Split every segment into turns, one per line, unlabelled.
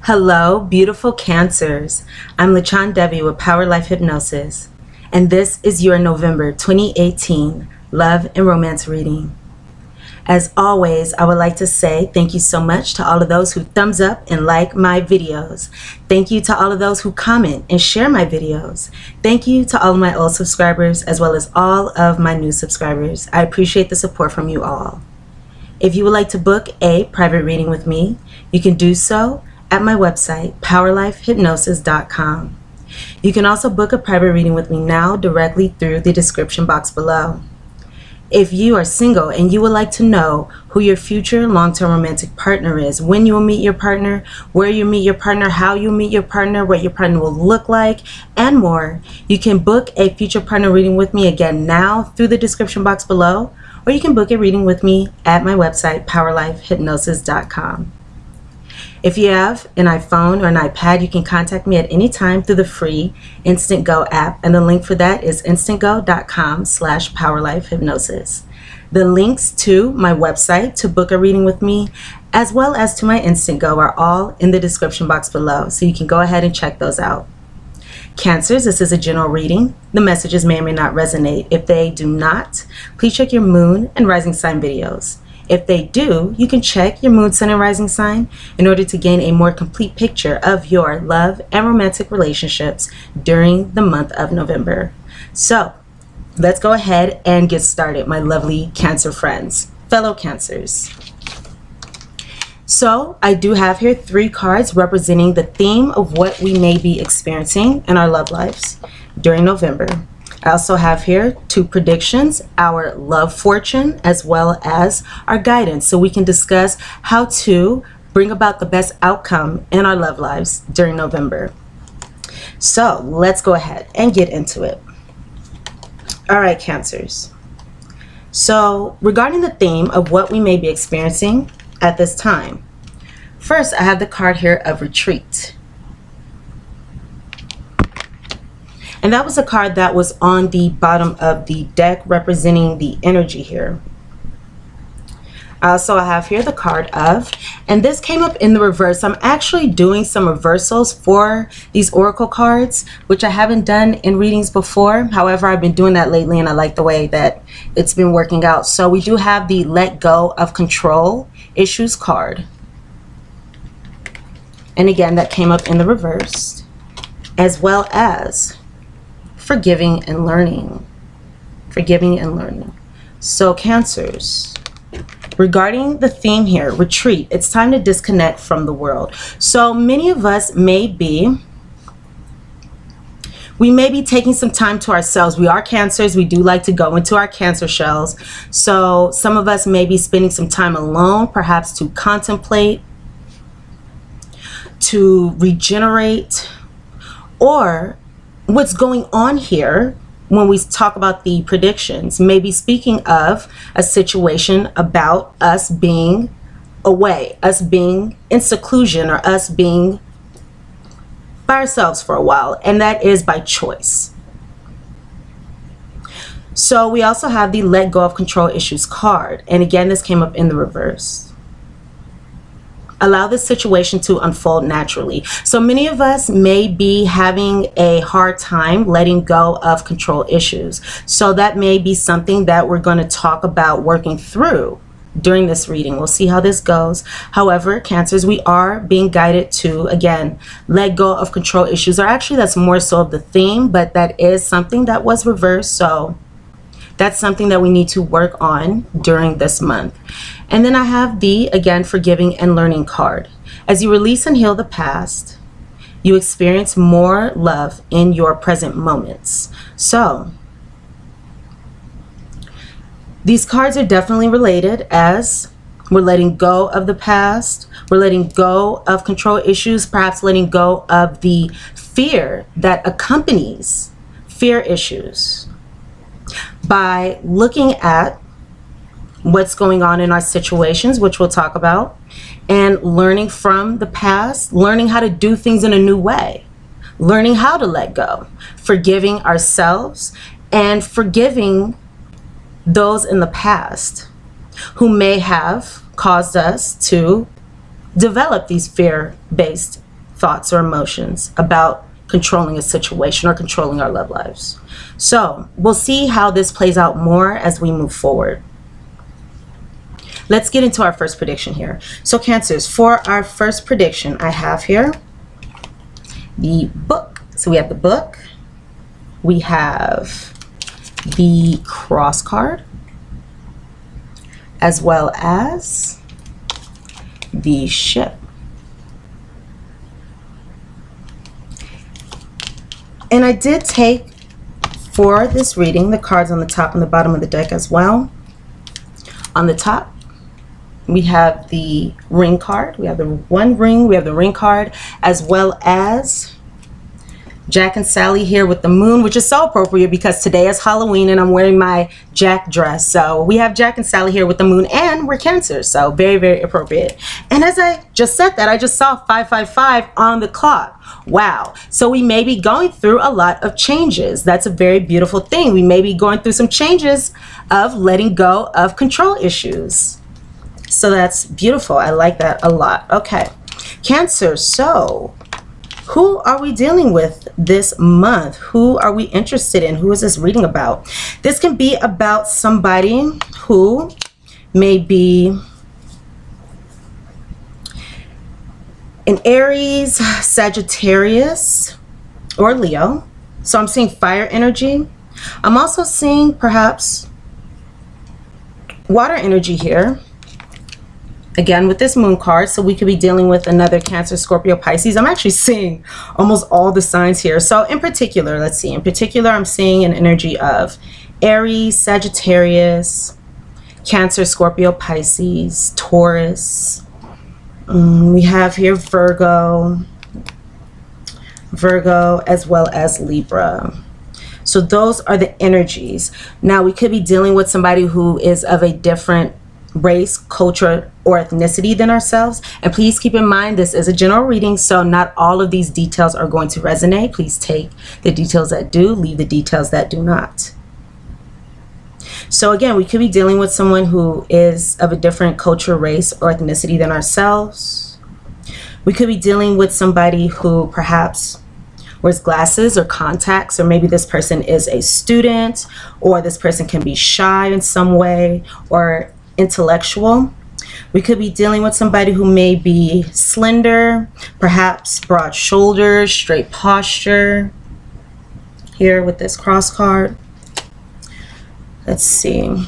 Hello, beautiful Cancers. I'm Lachan Devi with Power Life Hypnosis, and this is your November 2018 Love and Romance reading. As always, I would like to say thank you so much to all of those who thumbs up and like my videos. Thank you to all of those who comment and share my videos. Thank you to all of my old subscribers as well as all of my new subscribers. I appreciate the support from you all. If you would like to book a private reading with me, you can do so at my website, POWERLIFEHYPNOSIS.com. You can also book a private reading with me now directly through the description box below. If you are single and you would like to know who your future long-term romantic partner is, when you will meet your partner, where you meet your partner, how you meet your partner, what your partner will look like, and more, you can book a future partner reading with me again now through the description box below, or you can book a reading with me at my website, POWERLIFEHYPNOSIS.com. If you have an iPhone or an iPad, you can contact me at any time through the free Instant Go app, and the link for that is instantgo.com/powerlifehypnosis. The links to my website to book a reading with me, as well as to my Instant Go, are all in the description box below, so you can go ahead and check those out. Cancers, this is a general reading. The messages may or may not resonate. If they do not, please check your moon and rising sign videos. If they do, you can check your moon, sun, and rising sign in order to gain a more complete picture of your love and romantic relationships during the month of November. So let's go ahead and get started, my lovely Cancer friends, fellow Cancers. So I do have here 3 cards representing the theme of what we may be experiencing in our love lives during November. I also have here 2 predictions, our love fortune, as well as our guidance, so we can discuss how to bring about the best outcome in our love lives during November. So let's go ahead and get into it. All right, Cancers. So regarding the theme of what we may be experiencing at this time, first I have the card here of retreat. And that was a card that was on the bottom of the deck representing the energy here. I also have here the card of, and this came up in the reverse. I'm actually doing some reversals for these oracle cards, which I haven't done in readings before. However, I've been doing that lately and I like the way that it's been working out. So we do have the let go of control issues card. And again, that came up in the reverse, as well as forgiving and learning. Forgiving and learning. So Cancers, regarding the theme here, retreat, it's time to disconnect from the world. So many of us may be taking some time to ourselves. We are Cancers. We do like to go into our Cancer shells. So some of us may be spending some time alone, perhaps to contemplate, to regenerate, or what's going on here when we talk about the predictions, maybe speaking of a situation about us being away, us being in seclusion, or us being by ourselves for a while, and that is by choice. So we also have the let go of control issues card, and again, this came up in the reverse. Allow this situation to unfold naturally. So many of us may be having a hard time letting go of control issues. So that may be something that we're going to talk about working through during this reading. We'll see how this goes. However, Cancers, we are being guided to, again, let go of control issues. Or actually, that's more so of the theme, but that is something that was reversed. So that's something that we need to work on during this month. And then I have the, again, forgiving and learning card. As you release and heal the past, you experience more love in your present moments. So these cards are definitely related, as we're letting go of the past. We're letting go of control issues, perhaps letting go of the fear that accompanies fear issues, by looking at what's going on in our situations, which we'll talk about, and learning from the past, learning how to do things in a new way, learning how to let go, forgiving ourselves, and forgiving those in the past who may have caused us to develop these fear-based thoughts or emotions about controlling a situation or controlling our love lives. So we'll see how this plays out more as we move forward. Let's get into our first prediction here. So Cancers, for our first prediction, I have here the book. So we have the book, we have the cross card, as well as the ship. And I did take, for this reading, the cards on the top and the bottom of the deck as well. On the top, we have the ring card. We have the one ring, we have the ring card, as well as Jack and Sally here with the moon, which is so appropriate because today is Halloween and I'm wearing my Jack dress. So we have Jack and Sally here with the moon, and we're Cancer, so very, very appropriate. And as I just said that, I just saw 555 on the clock. Wow. So we may be going through a lot of changes. That's a very beautiful thing. We may be going through some changes of letting go of control issues. So that's beautiful. I like that a lot. Okay, Cancer, so who are we dealing with this month? Who are we interested in? Who is this reading about? This can be about somebody who may be an Aries, Sagittarius, or Leo. So I'm seeing fire energy. I'm also seeing perhaps water energy here. Again, with this moon card, so we could be dealing with another Cancer, Scorpio, Pisces. I'm actually seeing almost all the signs here. So in particular, let's see. In particular, I'm seeing an energy of Aries, Sagittarius, Cancer, Scorpio, Pisces, Taurus. We have here Virgo, as well as Libra. So those are the energies. Now we could be dealing with somebody who is of a different race, culture, or ethnicity than ourselves. And please keep in mind, this is a general reading, so not all of these details are going to resonate. Please take the details that do, leave the details that do not. So again, we could be dealing with someone who is of a different culture, race, or ethnicity than ourselves. We could be dealing with somebody who perhaps wears glasses or contacts, or maybe this person is a student, or this person can be shy in some way, or intellectual. We could be dealing with somebody who may be slender, perhaps broad shoulders, straight posture, here with this cross card. Let's see.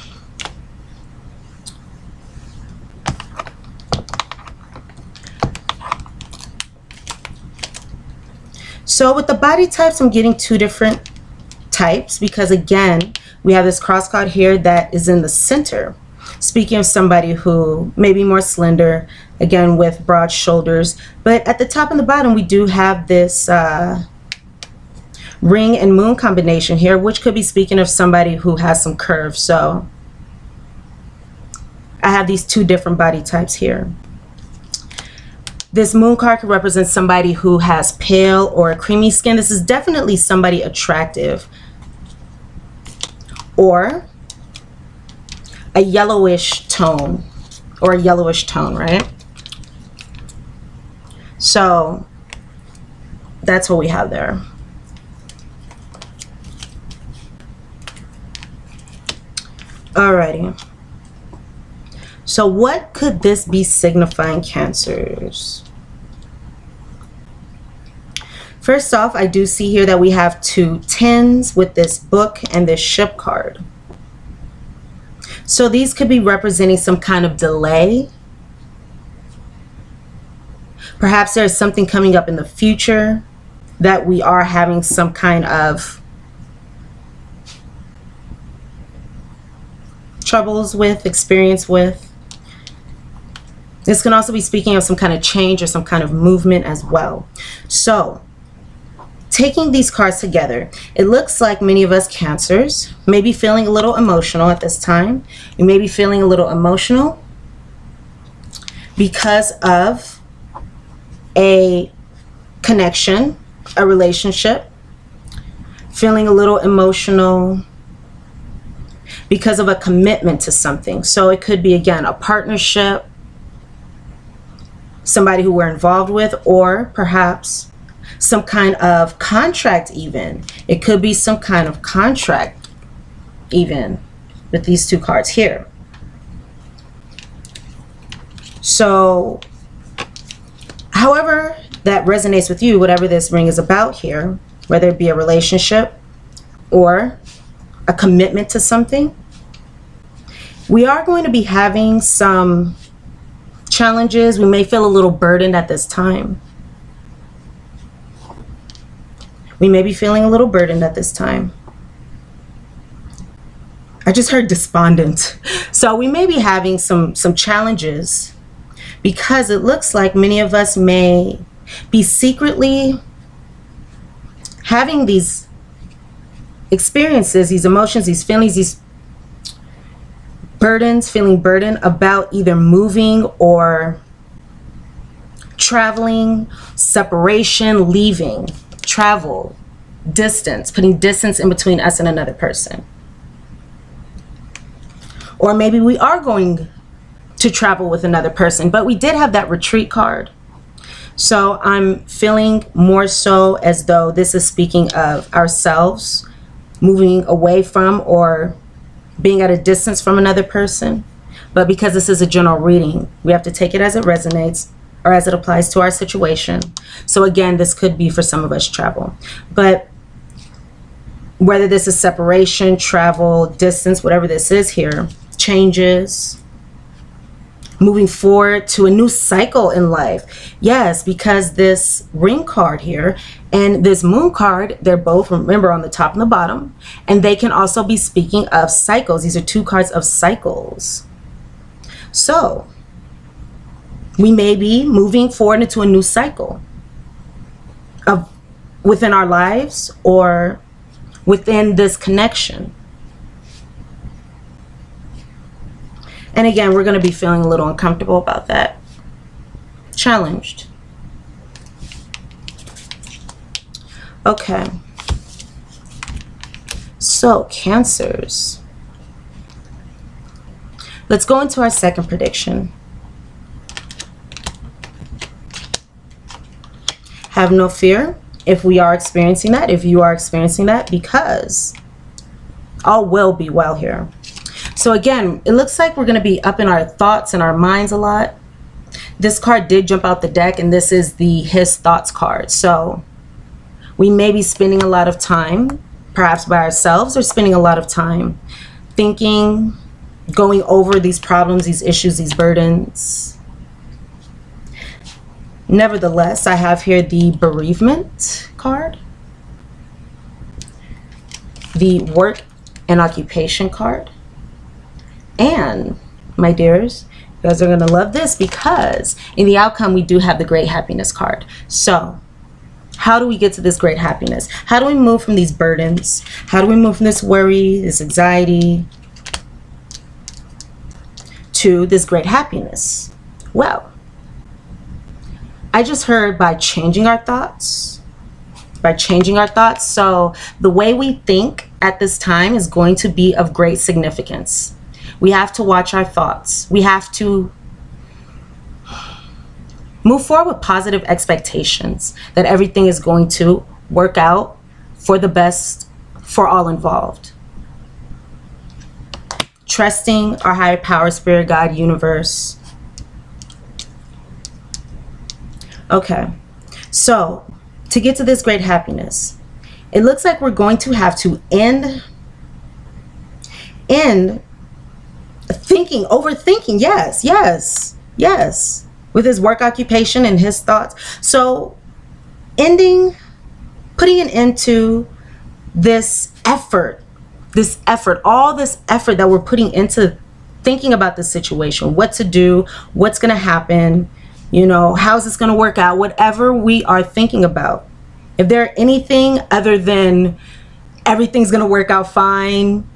So with the body types, I'm getting two different types because again, we have this cross card here that is in the center, speaking of somebody who may be more slender, again with broad shoulders. But at the top and the bottom, we do have this ring and moon combination here, which could be speaking of somebody who has some curves. So I have these two different body types here. This moon card could represent somebody who has pale or creamy skin. This is definitely somebody attractive, or a yellowish tone, right? So that's what we have there. Alrighty. So what could this be signifying, Cancers? First off, I do see here that we have two tens with this book and this ship card. So these could be representing some kind of delay. Perhaps there's something coming up in the future that we are having some kind of troubles with, experience with. This can also be speaking of some kind of change or some kind of movement as well. So taking these cards together, it looks like many of us Cancers may be feeling a little emotional at this time. You may be feeling a little emotional because of a connection, a relationship. Feeling a little emotional because of a commitment to something. So it could be, again, a partnership, somebody who we're involved with, or perhaps some kind of contract even. It could be some kind of contract even with these two cards here. So however that resonates with you, whatever this ring is about here, whether it be a relationship or a commitment to something, we are going to be having some challenges. We may feel a little burdened at this time. We may be feeling a little burdened at this time. I just heard despondent. So we may be having some challenges, because it looks like many of us may be secretly having these experiences, these emotions, these feelings, these burdens, feeling burdened about either moving or traveling, separation, leaving, travel, distance, putting distance in between us and another person. Or maybe we are going to travel with another person, but we did have that retreat card. So I'm feeling more so as though this is speaking of ourselves moving away from or being at a distance from another person. But because this is a general reading, we have to take it as it resonates or as it applies to our situation. So again, this could be for some of us travel. But whether this is separation, travel, distance, whatever this is here, changes, moving forward to a new cycle in life. Yes, because this ring card here and this moon card, they're both, remember, on the top and the bottom, and they can also be speaking of cycles. These are two cards of cycles. So we may be moving forward into a new cycle of within our lives or within this connection. And again, we're going to be feeling a little uncomfortable about that. Challenged. Okay. So, Cancers. Let's go into our second prediction. Have no fear if we are experiencing that, if you are experiencing that, because all will be well here. So again, it looks like we're going to be up in our thoughts and our minds a lot. This card did jump out the deck, and this is the His Thoughts card. So we may be spending a lot of time, perhaps by ourselves, or spending a lot of time thinking, going over these problems, these issues, these burdens. Nevertheless, I have here the Bereavement card, the Work and Occupation card, and, my dears, you guys are going to love this, because in the outcome we do have the Great Happiness card. So how do we get to this great happiness? How do we move from these burdens? How do we move from this worry, this anxiety, to this great happiness? Well, I just heard by changing our thoughts. By changing our thoughts. So the way we think at this time is going to be of great significance. We have to watch our thoughts. We have to move forward with positive expectations that everything is going to work out for the best for all involved. Trusting our higher power, spirit, God, universe. Okay, so to get to this great happiness, it looks like we're going to have to end thinking, overthinking. Yes, with his work occupation and his thoughts. So putting an end to this effort, all this effort that we're putting into thinking about the situation, what to do, what's going to happen, you know, how's this going to work out, whatever we are thinking about. If there anything other than everything's going to work out fine,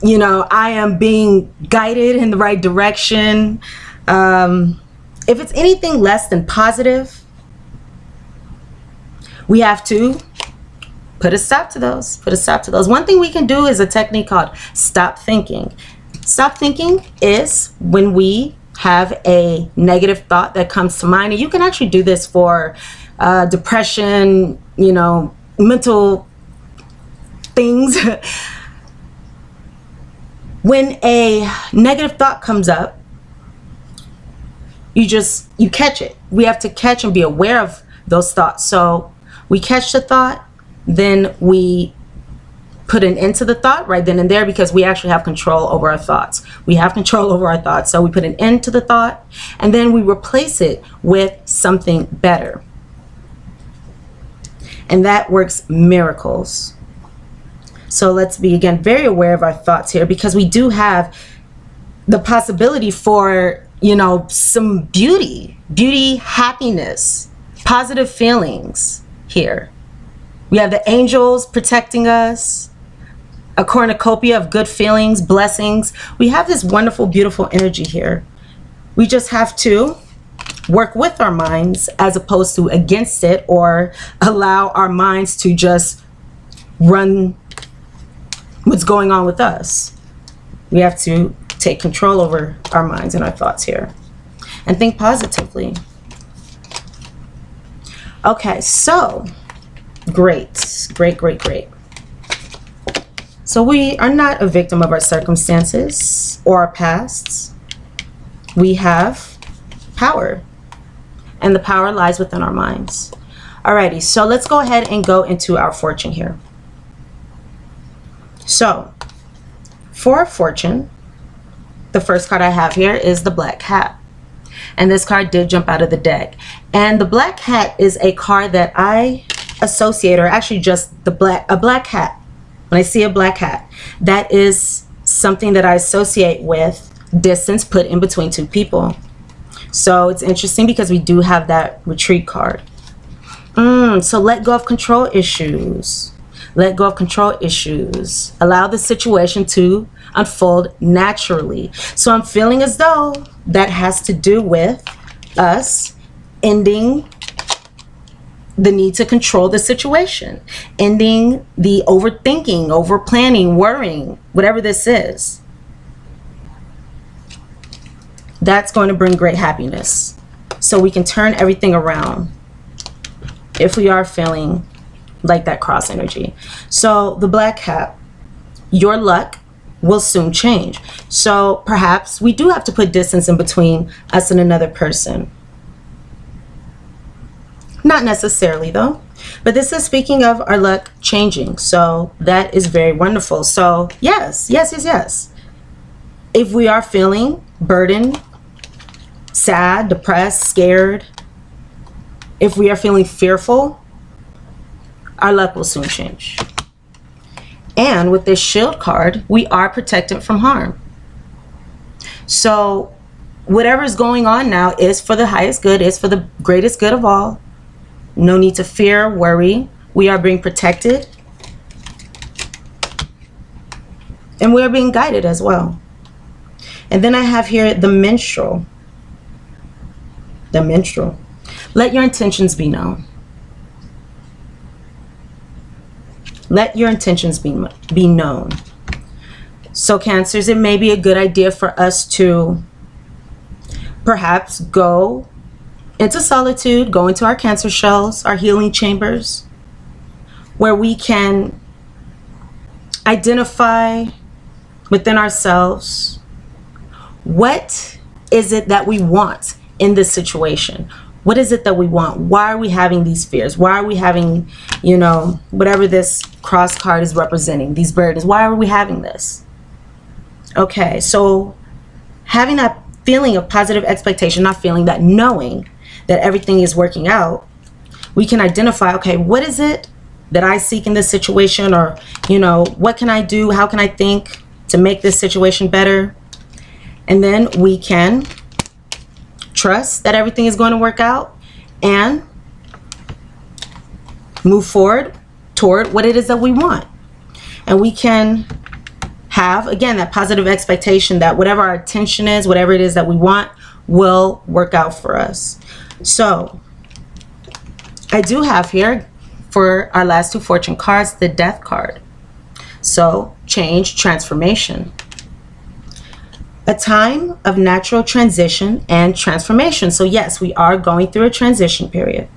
you know, I am being guided in the right direction. If it's anything less than positive, we have to put a stop to those. One thing we can do is a technique called stop thinking. Stop thinking is when we have a negative thought that comes to mind, and you can actually do this for depression, you know, mental things. When a negative thought comes up, you catch it. We have to catch and be aware of those thoughts. So we catch the thought, then we put an end to the thought right then and there, because we actually have control over our thoughts. We have control over our thoughts. So we put an end to the thought, and then we replace it with something better. And that works miracles. So let's be, again, very aware of our thoughts here, because we do have the possibility for, you know, some beauty, happiness, positive feelings here. We have the angels protecting us, a cornucopia of good feelings, blessings. We have this wonderful, beautiful energy here. We just have to work with our minds as opposed to against it, or allow our minds to just run what's going on with us. We have to take control over our minds and our thoughts here and think positively. Okay, so great. So we are not a victim of our circumstances or our pasts. We have power, and the power lies within our minds. Alrighty, so let's go ahead and go into our fortune here. So for our fortune, the first card I have here is the Black Hat. And this card did jump out of the deck. And the Black Hat is a card that I associate, or actually just a black hat. When I see a black hat, that is something that I associate with distance put in between two people. So it's interesting because we do have that retreat card. So let go of control issues. Let go of control issues. Allow the situation to unfold naturally. So I'm feeling as though that has to do with us ending the need to control the situation, ending the overthinking, over planning, worrying, whatever this is. That's going to bring great happiness. So we can turn everything around if we are feeling like that cross energy. So the Black Hat, your luck will soon change. So perhaps we do have to put distance in between us and another person. Not necessarily though, but this is speaking of our luck changing. So that is very wonderful. So yes. If we are feeling burdened, sad, depressed, scared, if we are feeling fearful, our luck will soon change. And with this Shield card, we are protected from harm. So whatever is going on now is for the highest good, is for the greatest good of all. No need to fear, worry. We are being protected. And we are being guided as well. And then I have here the Minstrel. The Minstrel. Let your intentions be known. Let your intentions be known. So Cancers, it may be a good idea for us to perhaps go into solitude, go into our Cancer shells, our healing chambers, where we can identify within ourselves, what is it that we want in this situation? What is it that we want? Why are we having these fears? Why are we having, you know, whatever this cross card is representing, these burdens? Why are we having this? Okay, so having that feeling of positive expectation, not feeling that, knowing that everything is working out, we can identify, okay, what is it that I seek in this situation? Or, you know, what can I do? How can I think to make this situation better? And then we can trust that everything is going to work out and move forward toward what it is that we want. And we can have, again, that positive expectation that whatever our intention is, whatever it is that we want, will work out for us. So I do have here for our last two fortune cards, the Death card. So change, transformation. A time of natural transition and transformation. So yes, we are going through a transition period.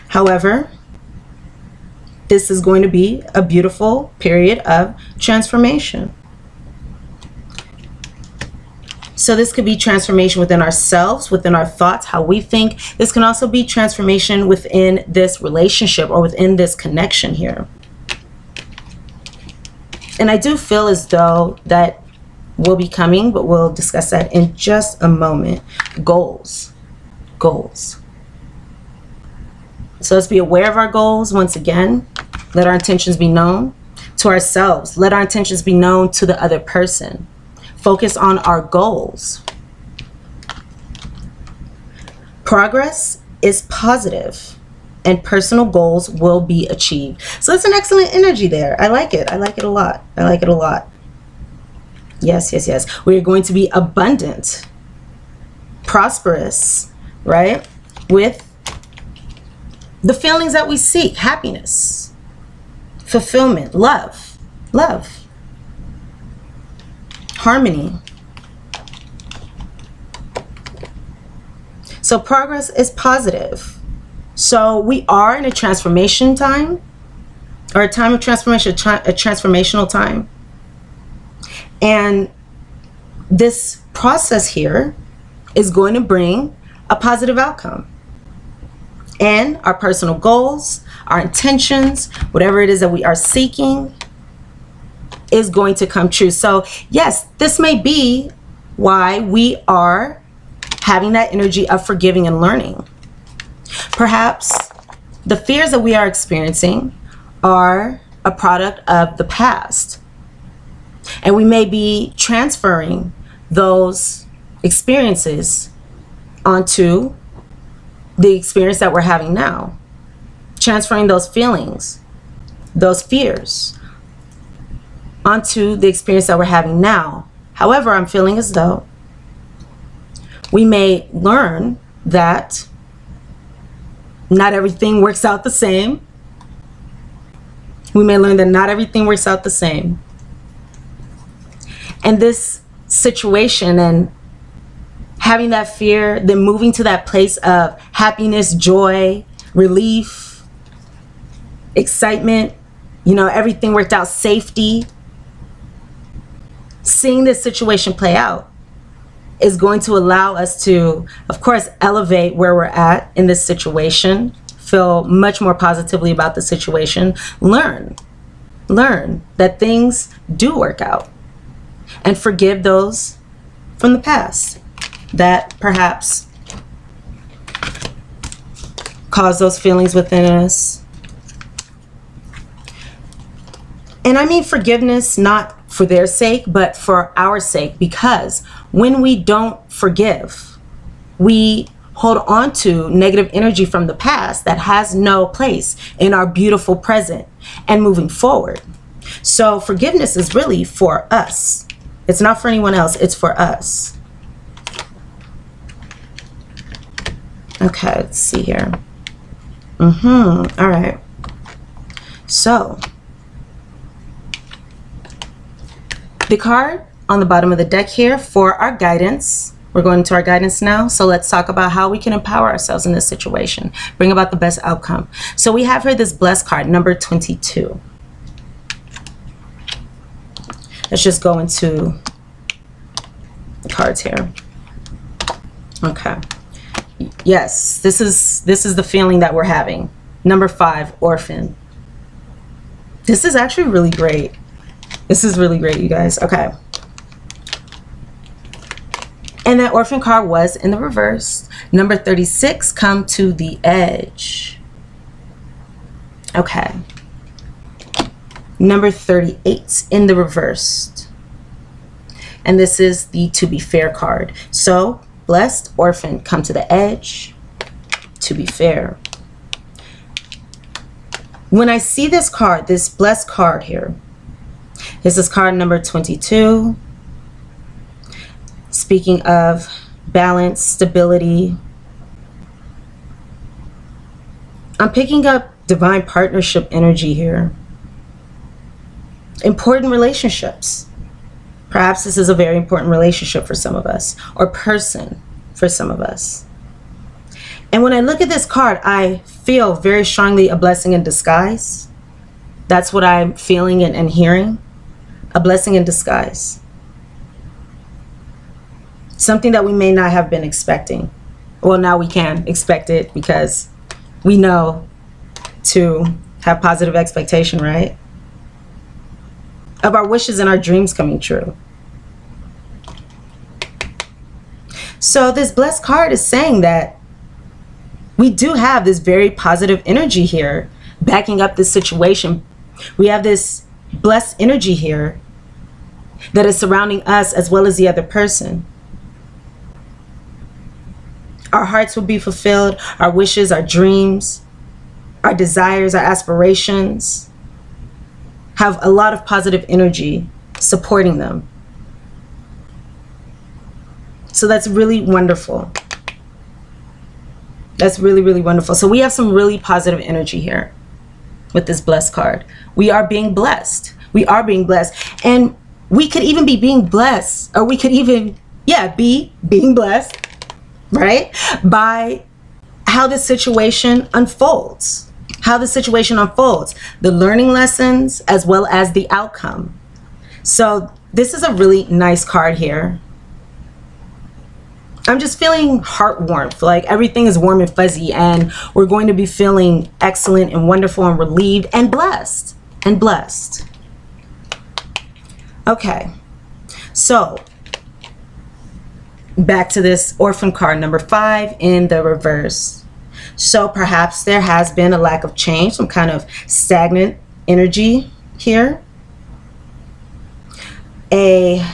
However, this is going to be a beautiful period of transformation. So this could be transformation within ourselves, within our thoughts, how we think. This can also be transformation within this relationship or within this connection here. And I do feel as though that will be coming, but we'll discuss that in just a moment. Goals. Goals. So let's be aware of our goals once again. Let our intentions be known to ourselves. Let our intentions be known to the other person. Focus on our goals. Progress is positive and personal goals will be achieved. So it's an excellent energy there. I like it. I like it a lot. I like it a lot. Yes, yes, yes. We're going to be abundant, prosperous, right? With the feelings that we seek, happiness, fulfillment, love, harmony. So progress is positive. So we are in a transformation time, or a time of transformation, a transformational time. And this process here is going to bring a positive outcome. And our personal goals, our intentions, whatever it is that we are seeking is going to come true. So yes, this may be why we are having that energy of forgiving and learning. Perhaps the fears that we are experiencing are a product of the past. And we may be transferring those experiences onto the experience that we're having now. Transferring those feelings, those fears, onto the experience that we're having now. However, I'm feeling as though we may learn that not everything works out the same. We may learn that not everything works out the same. And this situation and having that fear, then moving to that place of happiness, joy, relief, excitement, you know, everything worked out, safety. Seeing this situation play out is going to allow us to, of course, elevate where we're at in this situation, feel much more positively about the situation, learn that things do work out, and forgive those from the past that perhaps cause those feelings within us. And I mean forgiveness not for their sake, but for our sake, because when we don't forgive, we hold on to negative energy from the past that has no place in our beautiful present and moving forward. So forgiveness is really for us. It's not for anyone else, it's for us. Okay, let's see here. All right. So the card on the bottom of the deck here for our guidance. We're going into our guidance now. So let's talk about how we can empower ourselves in this situation, bring about the best outcome. So we have here this blessed card, number 22. Let's just go into the cards here. Okay. Yes, this is the feeling that we're having. Number 5, orphan. This is actually really great. This is really great, you guys. Okay. And that orphan card was in the reverse. Number 36, come to the edge. Okay. Number 38 in the reverse. And this is the to be fair card. So blessed, orphan, come to the edge, to be fair. When I see this card, this blessed card here, this is card number 22. Speaking of balance, stability, I'm picking up divine partnership energy here. Important relationships, Perhaps this is a very important relationship for some of us, or person for some of us. And when I look at this card, I feel very strongly a blessing in disguise. That's what I'm feeling and hearing. A blessing in disguise. Something that we may not have been expecting. Well, now we can expect it because we know to have positive expectation, right? Of our wishes and our dreams coming true. So this blessed card is saying that we do have this very positive energy here backing up this situation. We have this blessed energy here that is surrounding us as well as the other person. Our hearts will be fulfilled, our wishes, our dreams, our desires, our aspirations have a lot of positive energy supporting them. So that's really wonderful. That's really, really wonderful. So we have some really positive energy here with this blessed card. We are being blessed. We are being blessed. And we could even be being blessed, or we could even, be being blessed, right? By how the situation unfolds. How the situation unfolds. The learning lessons as well as the outcome. So this is a really nice card here. I'm just feeling heart warmth, like everything is warm and fuzzy, and we're going to be feeling excellent and wonderful and relieved and blessed. And blessed. Okay, so back to this orphan card, number 5 in the reverse. So perhaps there has been a lack of change, some kind of stagnant energy here. A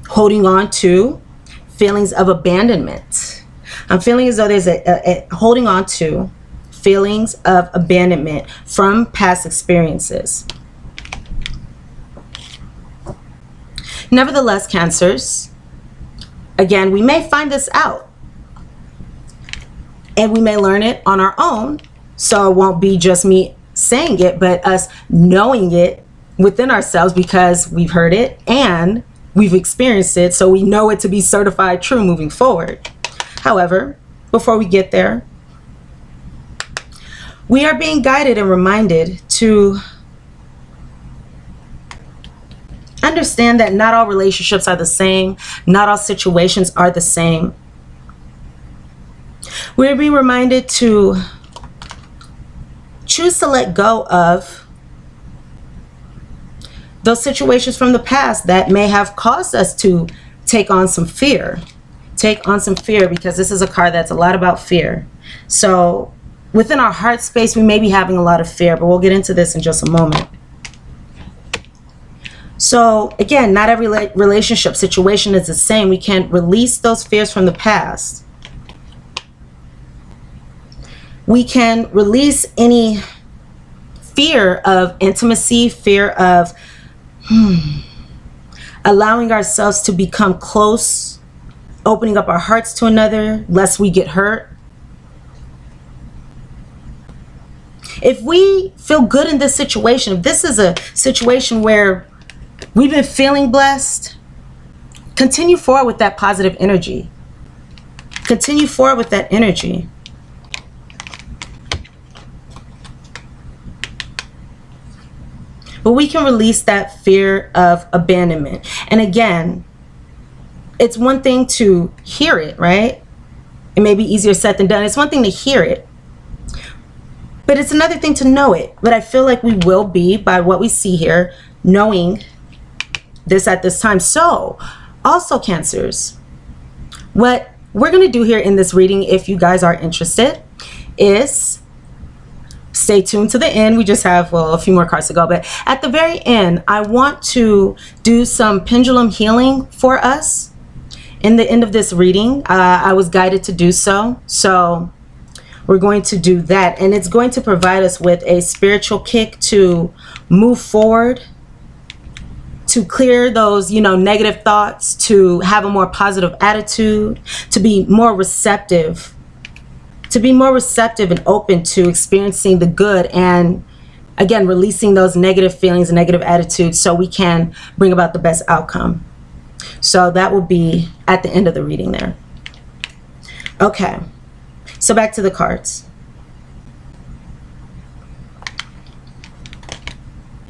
holding on to feelings of abandonment. I'm feeling as though there's a holding on to feelings of abandonment from past experiences. Nevertheless, Cancers, again, we may find this out and we may learn it on our own. So it won't be just me saying it, but us knowing it within ourselves because we've heard it and we've experienced it, so we know it to be certified true moving forward. However, before we get there, we are being guided and reminded to understand that not all relationships are the same. Not all situations are the same. We're being reminded to choose to let go of those situations from the past that may have caused us to take on some fear. Take on some fear, because this is a card that's a lot about fear. So within our heart space, we may be having a lot of fear, but we'll get into this in just a moment. So again, not every relationship situation is the same. We can release those fears from the past. We can release any fear of intimacy, fear of allowing ourselves to become close, opening up our hearts to another, lest we get hurt. If we feel good in this situation, if this is a situation where we've been feeling blessed, continue forward with that positive energy. Continue forward with that energy. But we can release that fear of abandonment. And again, it's one thing to hear it, right? It may be easier said than done. It's one thing to hear it, but it's another thing to know it. But I feel like we will be, by what we see here, knowing this at this time. So also, Cancers, what we're going to do here in this reading, if you guys are interested, is stay tuned to the end. We just have, well, a few more cards to go, but at the very end, I want to do some pendulum healing for us in the end of this reading. I was guided to do so. So we're going to do that, and it's going to provide us with a spiritual kick to move forward, to clear those, negative thoughts, to have a more positive attitude, to be more receptive, and open to experiencing the good, and again, releasing those negative feelings and negative attitudes so we can bring about the best outcome. So that will be at the end of the reading there. Okay, so back to the cards.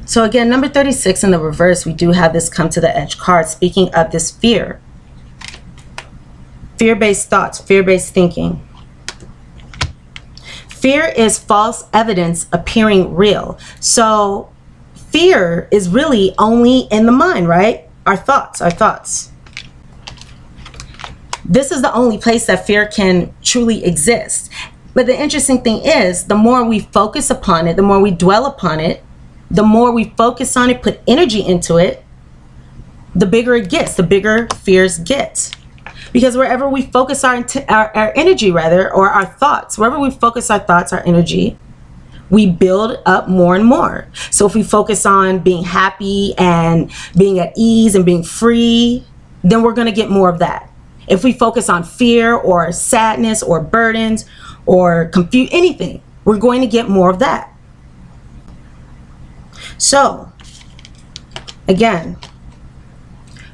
So again, number 36 in the reverse, we do have this come to the edge card, speaking of this fear. Fear-based thoughts, fear-based thinking. Fear is false evidence appearing real. So fear is really only in the mind, right? Our thoughts, our thoughts. This is the only place that fear can truly exist. But the interesting thing is, the more we focus upon it, the more we dwell upon it, the more we focus on it, put energy into it, the bigger it gets, the bigger fears get. Because wherever we focus our energy, rather, or our thoughts, wherever we focus our thoughts, our energy, we build up more and more. So if we focus on being happy and being at ease and being free, then we're going to get more of that. If we focus on fear or sadness or burdens or confusion, anything, we're going to get more of that. So, again,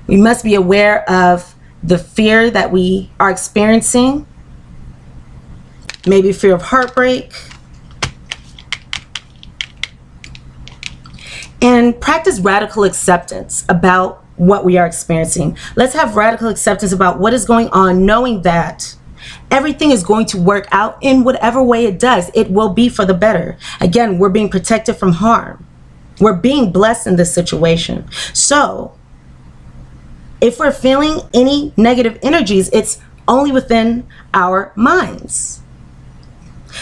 we must be aware of the fear that we are experiencing. Maybe fear of heartbreak. And practice radical acceptance about what we are experiencing. Let's have radical acceptance about what is going on, knowing that everything is going to work out in whatever way it does. It will be for the better. Again, we're being protected from harm. We're being blessed in this situation. So if we're feeling any negative energies, it's only within our minds.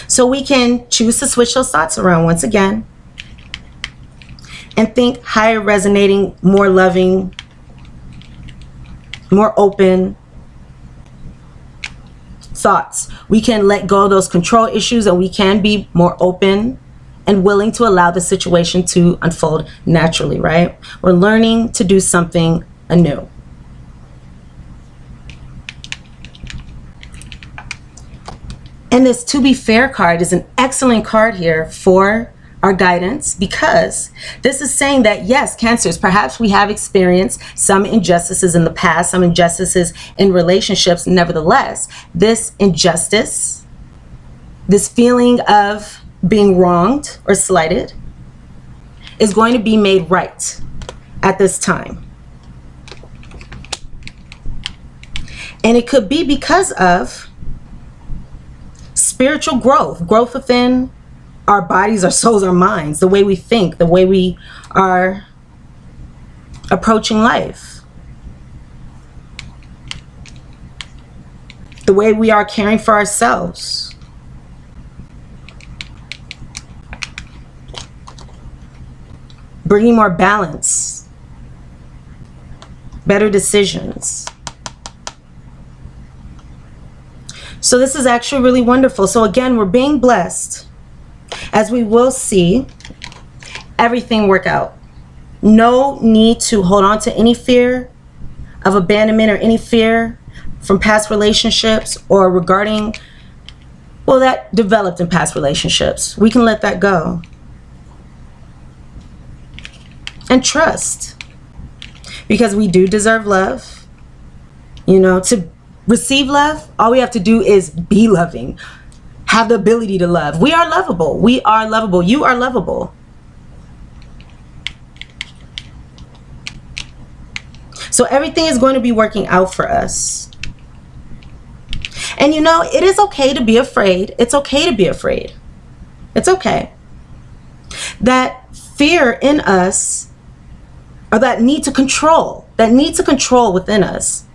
So we can choose to switch those thoughts around once again and think higher resonating, more loving, more open thoughts. We can let go of those control issues, and we can be more open and willing to allow the situation to unfold naturally, right? We're learning to do something anew. And this To Be Fair card is an excellent card here for our guidance, because this is saying that, yes, Cancers, perhaps we have experienced some injustices in the past, some injustices in relationships. Nevertheless, this injustice, this feeling of being wronged or slighted, is going to be made right at this time. And it could be because of spiritual growth, growth within our bodies, our souls, our minds, the way we think, the way we are approaching life, the way we are caring for ourselves. Bringing more balance, better decisions. So this is actually really wonderful. So again, we're being blessed, as we will see everything work out. No need to hold on to any fear of abandonment or any fear from past relationships or regarding, well, that developed in past relationships. We can let that go. And trust, because we do deserve love. You know, to receive love, all we have to do is be loving, have the ability to love. We are lovable. We are lovable. You are lovable. So everything is going to be working out for us. And you know, it is okay to be afraid. It's okay to be afraid. It's okay. That fear in us, or that need to control within us,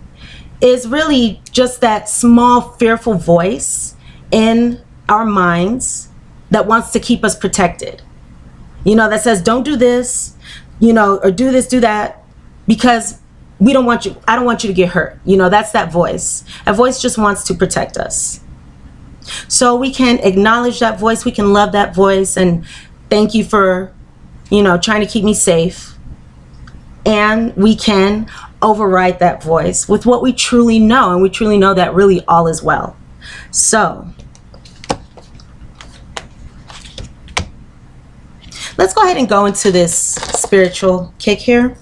is really just that small fearful voice in our minds that wants to keep us protected. You know, that says, don't do this, you know, or do this, do that, because we don't want you, I don't want you to get hurt. You know, that's that voice. That voice just wants to protect us. So we can acknowledge that voice, we can love that voice, and thank you for, you know, trying to keep me safe. And we can override that voice with what we truly know, and we truly know that really all is well. So let's go ahead and go into this spiritual kick here.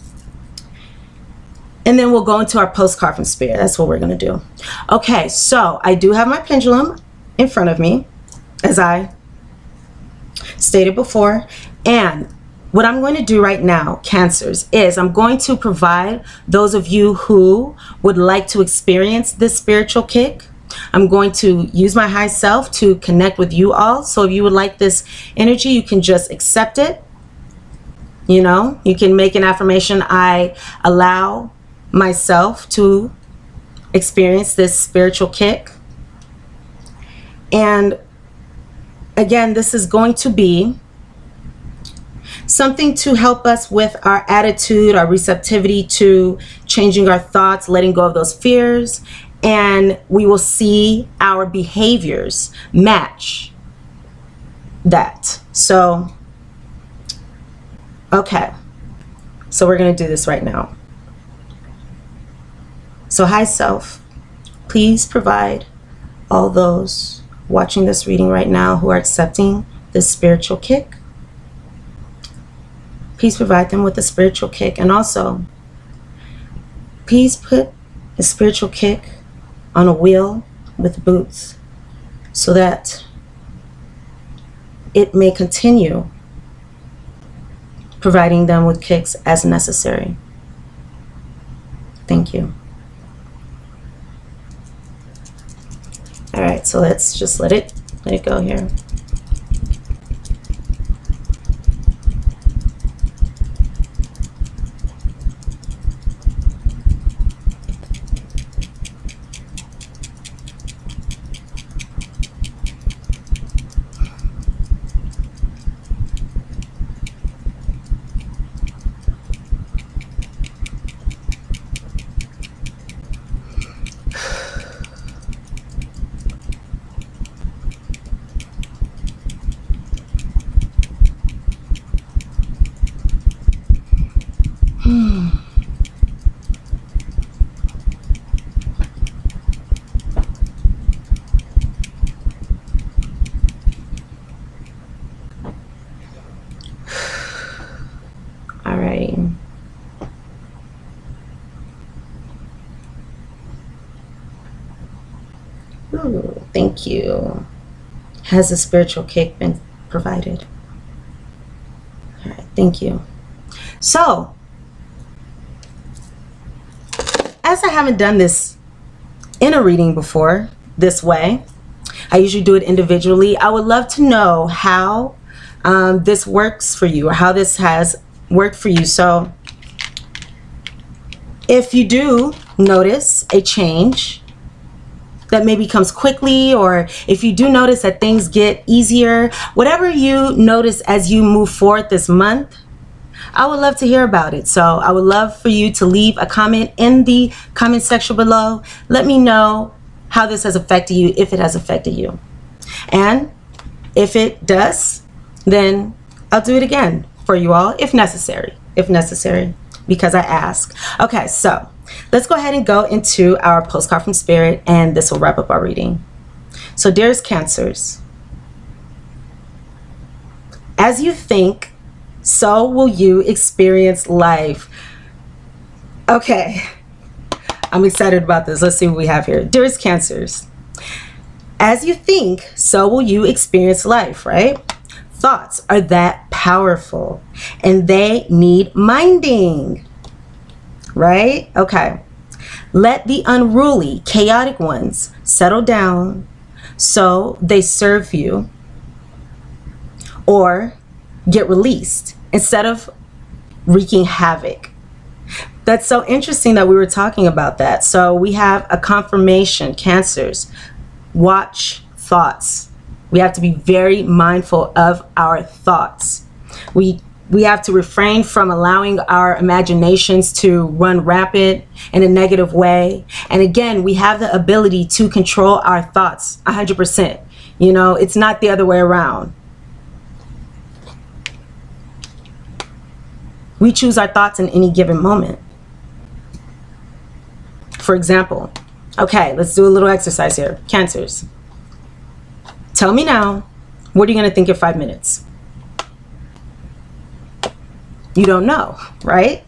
And then we'll go into our postcard from Spirit. That's what we're going to do. Okay, so I do have my pendulum in front of me, as I stated before. And what I'm going to do right now, Cancers, is I'm going to provide those of you who would like to experience this spiritual kick. I'm going to use my high self to connect with you all. So if you would like this energy, you can just accept it. You know, you can make an affirmation. I allow myself to experience this spiritual kick. And again, this is going to be something to help us with our attitude, our receptivity to changing our thoughts, letting go of those fears, and we will see our behaviors match that. So, okay, so we're going to do this right now. So high self, please provide all those watching this reading right now who are accepting this spiritual kick. Please provide them with a spiritual kick. And also, please put a spiritual kick on a wheel with boots so that it may continue providing them with kicks as necessary. Thank you. All right, so let's just let it go here. All right. Ooh, thank you. Has the spiritual kick been provided? All right, thank you. So, as I haven't done this in a reading before this way, I usually do it individually. I would love to know how this works for you, or how this has worked for you. So if you do notice a change that maybe comes quickly, or if you do notice that things get easier, whatever you notice as you move forward this month, I would love to hear about it. So I would love for you to leave a comment in the comment section below. Let me know how this has affected you, if it has affected you. And if it does, then I'll do it again for you all if necessary, because I ask. Okay, so let's go ahead and go into our postcard from Spirit, and this will wrap up our reading. So dearest Cancers, as you think, so will you experience life. Okay, I'm excited about this. Let's see what we have here. Dearest Cancers, as you think, so will you experience life, right? Thoughts are that powerful, and they need minding, right? Okay. Let the unruly, chaotic ones settle down so they serve you, or get released instead of wreaking havoc. That's so interesting that we were talking about that. So we have a confirmation, Cancers. Watch thoughts. We have to be very mindful of our thoughts. We have to refrain from allowing our imaginations to run rampant in a negative way. And again, we have the ability to control our thoughts 100%. You know, it's not the other way around. We choose our thoughts in any given moment. For example, okay, let's do a little exercise here. Cancers, tell me now, what are you going to think in 5 minutes? You don't know, right?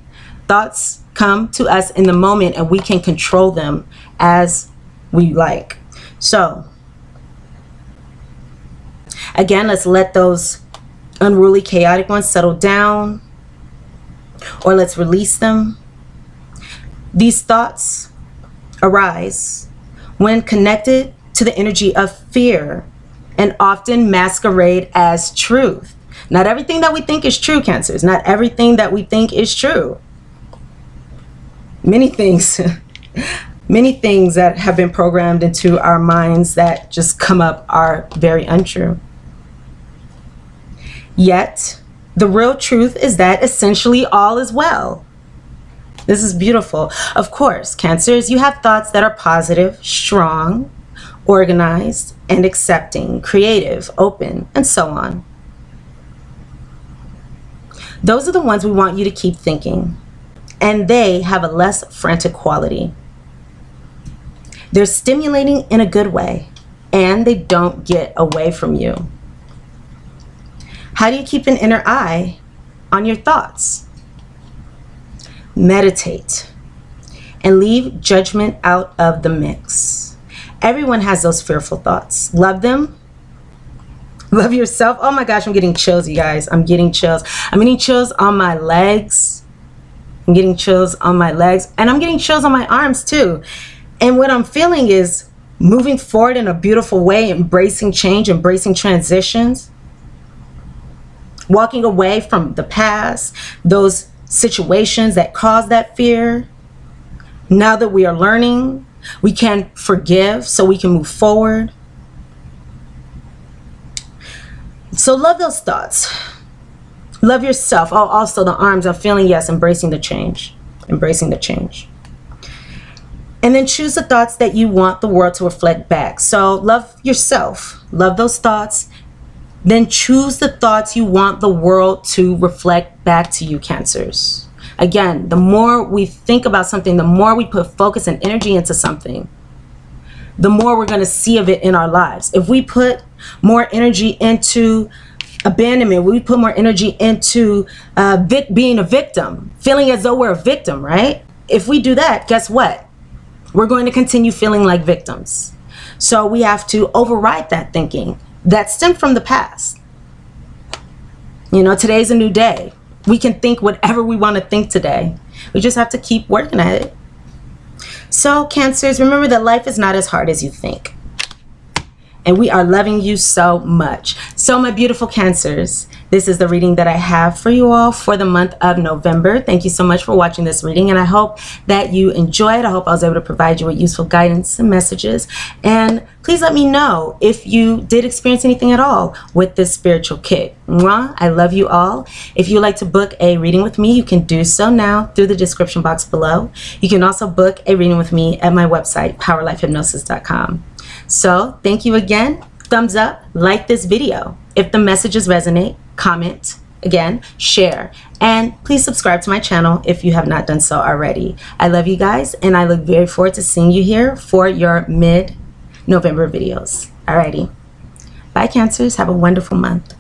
Thoughts come to us in the moment, and we can control them as we like. So again, let's let those unruly, chaotic ones settle down, or let's release them. These thoughts arise when connected to the energy of fear and often masquerade as truth. Not everything that we think is true, Cancers. Not everything that we think is true. Many things, many things that have been programmed into our minds that just come up are very untrue. Yet, the real truth is that essentially all is well. This is beautiful. Of course, Cancers, you have thoughts that are positive, strong, organized, and accepting, creative, open, and so on. Those are the ones we want you to keep thinking, and they have a less frantic quality. They're stimulating in a good way, and they don't get away from you. How do you keep an inner eye on your thoughts? Meditate and leave judgment out of the mix. Everyone has those fearful thoughts. Love them. Love yourself. Oh my gosh, I'm getting chills, you guys. I'm getting chills. I'm getting chills on my legs. I'm getting chills on my legs, and I'm getting chills on my arms too. And what I'm feeling is moving forward in a beautiful way, embracing change, embracing transitions, walking away from the past, those situations that caused that fear. Now that we are learning, we can forgive so we can move forward. So love those thoughts. Love yourself. Oh, also the arms, I'm feeling, yes, embracing the change. Embracing the change. And then choose the thoughts that you want the world to reflect back. So love yourself. Love those thoughts. Then choose the thoughts you want the world to reflect back to you, Cancers. Again, the more we think about something, the more we put focus and energy into something, the more we're going to see of it in our lives. If we put more energy into abandonment, we put more energy into being a victim, feeling as though we're a victim, right? If we do that, guess what? We're going to continue feeling like victims. So we have to override that thinking that stemmed from the past. You know, today's a new day. We can think whatever we want to think today. We just have to keep working at it. So Cancers, remember that life is not as hard as you think. And we are loving you so much. So my beautiful Cancers, this is the reading that I have for you all for the month of November. Thank you so much for watching this reading, and I hope that you enjoyed. I hope I was able to provide you with useful guidance and messages. And please let me know if you did experience anything at all with this spiritual kick. Mwah, I love you all. If you'd like to book a reading with me, you can do so now through the description box below. You can also book a reading with me at my website, POWERLIFEHYPNOSIS.com. So thank you again. Thumbs up, like this video. If the messages resonate, comment, again, share, and please subscribe to my channel if you have not done so already. I love you guys, and I look very forward to seeing you here for your mid-November videos. Alrighty. Bye, Cancers. Have a wonderful month.